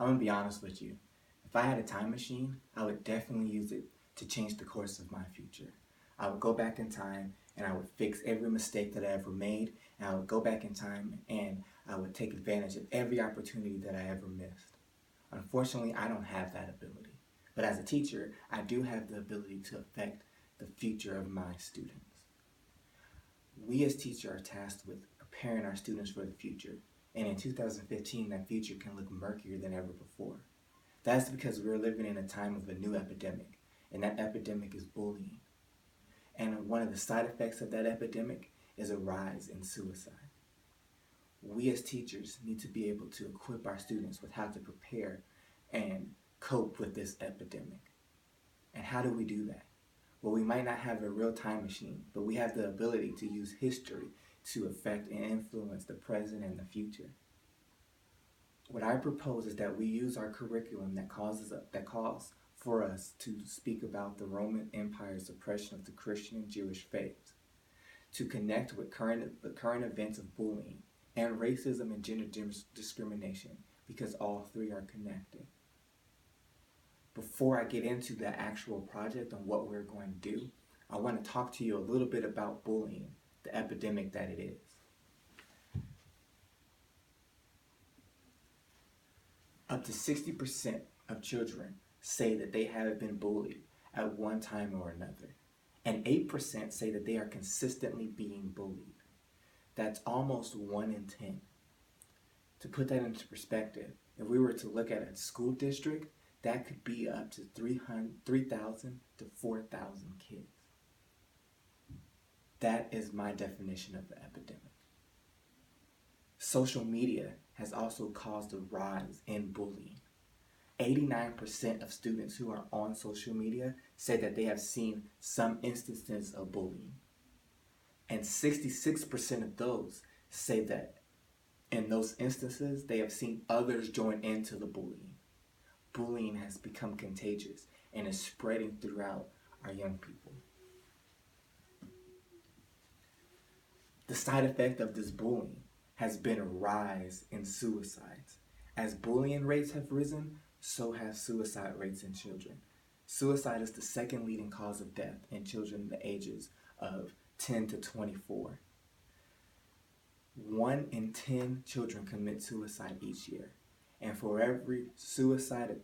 I'm gonna be honest with you. If I had a time machine, I would definitely use it to change the course of my future. I would go back in time and I would fix every mistake that I ever made, and I would go back in time and I would take advantage of every opportunity that I ever missed. Unfortunately, I don't have that ability. But as a teacher, I do have the ability to affect the future of my students. We as teachers are tasked with preparing our students for the future. And in 2015, that future can look murkier than ever before. That's because we're living in a time of a new epidemic, and that epidemic is bullying. And one of the side effects of that epidemic is a rise in suicide. We as teachers need to be able to equip our students with how to prepare and cope with this epidemic. And how do we do that? Well, we might not have a real time machine, but we have the ability to use history to affect and influence the present and the future. What I propose is that we use our curriculum that calls for us to speak about the Roman Empire's oppression of the Christian and Jewish faiths, to connect with the current events of bullying and racism and gender discrimination, because all three are connected. Before I get into the actual project on what we're going to do, I want to talk to you a little bit about bullying, the epidemic that it is. Up to 60% of children say that they have been bullied at one time or another, and 8% say that they are consistently being bullied. That's almost 1 in 10. To put that into perspective, if we were to look at a school district, that could be up to 3,000 to 4,000 kids. That is my definition of the epidemic. Social media has also caused a rise in bullying. 89% of students who are on social media say that they have seen some instances of bullying. And 66% of those say that in those instances, they have seen others join into the bullying. Bullying has become contagious and is spreading throughout our young people. The side effect of this bullying has been a rise in suicides. As bullying rates have risen, so have suicide rates in children. Suicide is the second leading cause of death in children in the ages of 10 to 24. 1 in 10 children commit suicide each year. And for every suicide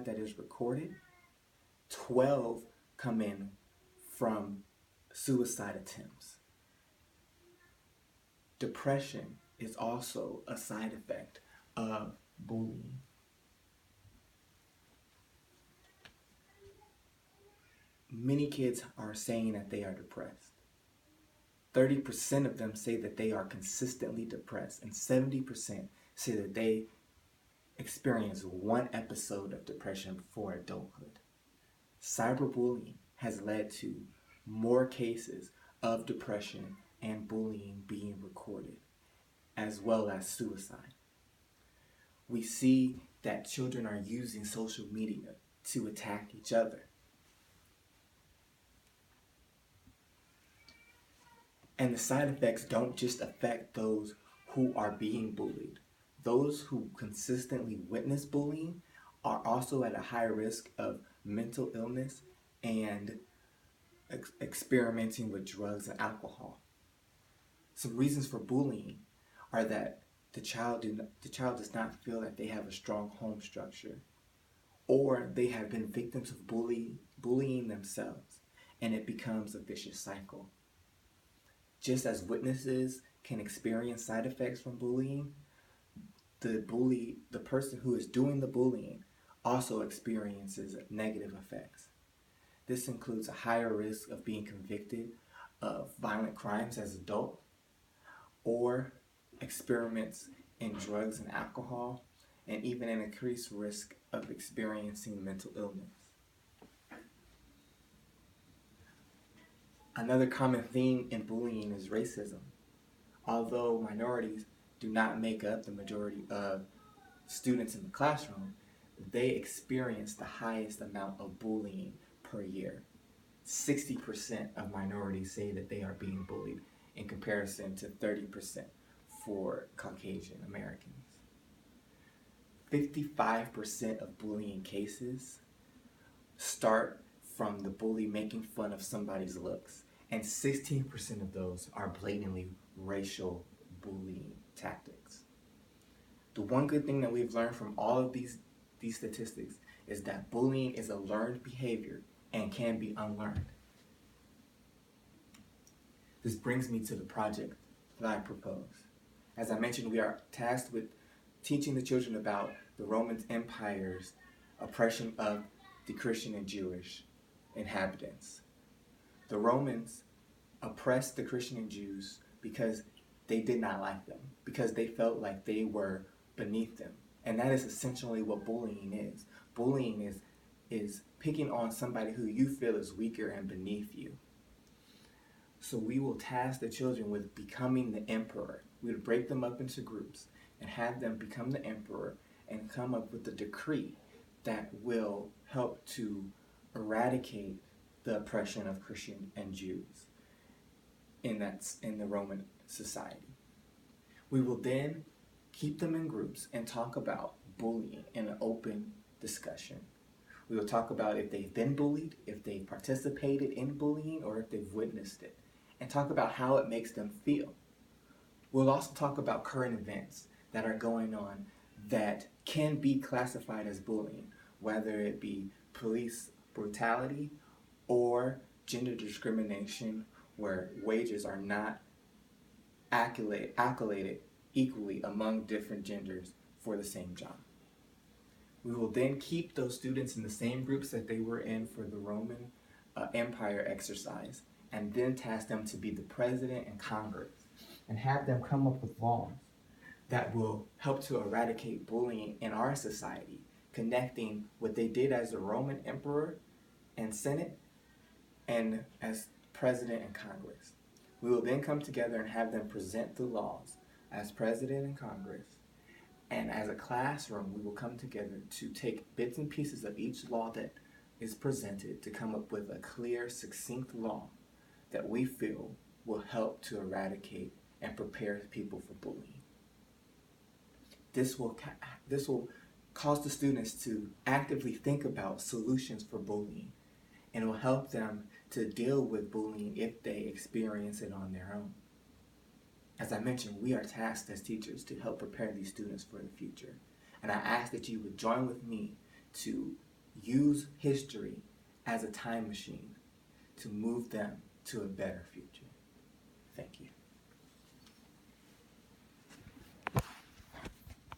that is recorded, 12 come in from suicide attempts. Depression is also a side effect of bullying. Many kids are saying that they are depressed. 30% of them say that they are consistently depressed, and 70% say that they experience one episode of depression before adulthood. Cyberbullying has led to more cases of depression and bullying being recorded, as well as suicide. We see that children are using social media to attack each other. And the side effects don't just affect those who are being bullied. Those who consistently witness bullying are also at a higher risk of mental illness and experimenting with drugs and alcohol. Some reasons for bullying are that the child does not feel that they have a strong home structure, or they have been victims of bullying themselves, and it becomes a vicious cycle. Just as witnesses can experience side effects from bullying, the person who is doing the bullying also experiences negative effects. This includes a higher risk of being convicted of violent crimes as an adult, or experiments in drugs and alcohol, and even an increased risk of experiencing mental illness. Another common theme in bullying is racism. Although minorities do not make up the majority of students in the classroom, they experience the highest amount of bullying per year. 60% of minorities say that they are being bullied, in comparison to 30% for Caucasian Americans. 55% of bullying cases start from the bully making fun of somebody's looks, and 16% of those are blatantly racial bullying tactics. The one good thing that we've learned from all of these statistics is that bullying is a learned behavior and can be unlearned. This brings me to the project that I propose. As I mentioned, we are tasked with teaching the children about the Roman Empire's oppression of the Christian and Jewish inhabitants. The Romans oppressed the Christian and Jews because they did not like them, because they felt like they were beneath them. And that is essentially what bullying is. Bullying is picking on somebody who you feel is weaker and beneath you. So we will task the children with becoming the emperor. We would break them up into groups and have them become the emperor and come up with a decree that will help to eradicate the oppression of Christian and Jews in the Roman society. We will then keep them in groups and talk about bullying in an open discussion. We will talk about if they've been bullied, if they've participated in bullying, or if they've witnessed it, and talk about how it makes them feel. We'll also talk about current events that are going on that can be classified as bullying, whether it be police brutality or gender discrimination, where wages are not accoladed equally among different genders for the same job. We will then keep those students in the same groups that they were in for the Roman Empire exercise, and then task them to be the president and Congress, and have them come up with laws that will help to eradicate bullying in our society, connecting what they did as the Roman emperor and Senate and as president and Congress. We will then come together and have them present the laws as president and Congress. And as a classroom, we will come together to take bits and pieces of each law that is presented to come up with a clear, succinct law that we feel will help to eradicate and prepare people for bullying. This will cause the students to actively think about solutions for bullying, and it will help them to deal with bullying if they experience it on their own. As I mentioned, we are tasked as teachers to help prepare these students for the future. And I ask that you would join with me to use history as a time machine to move them to a better future.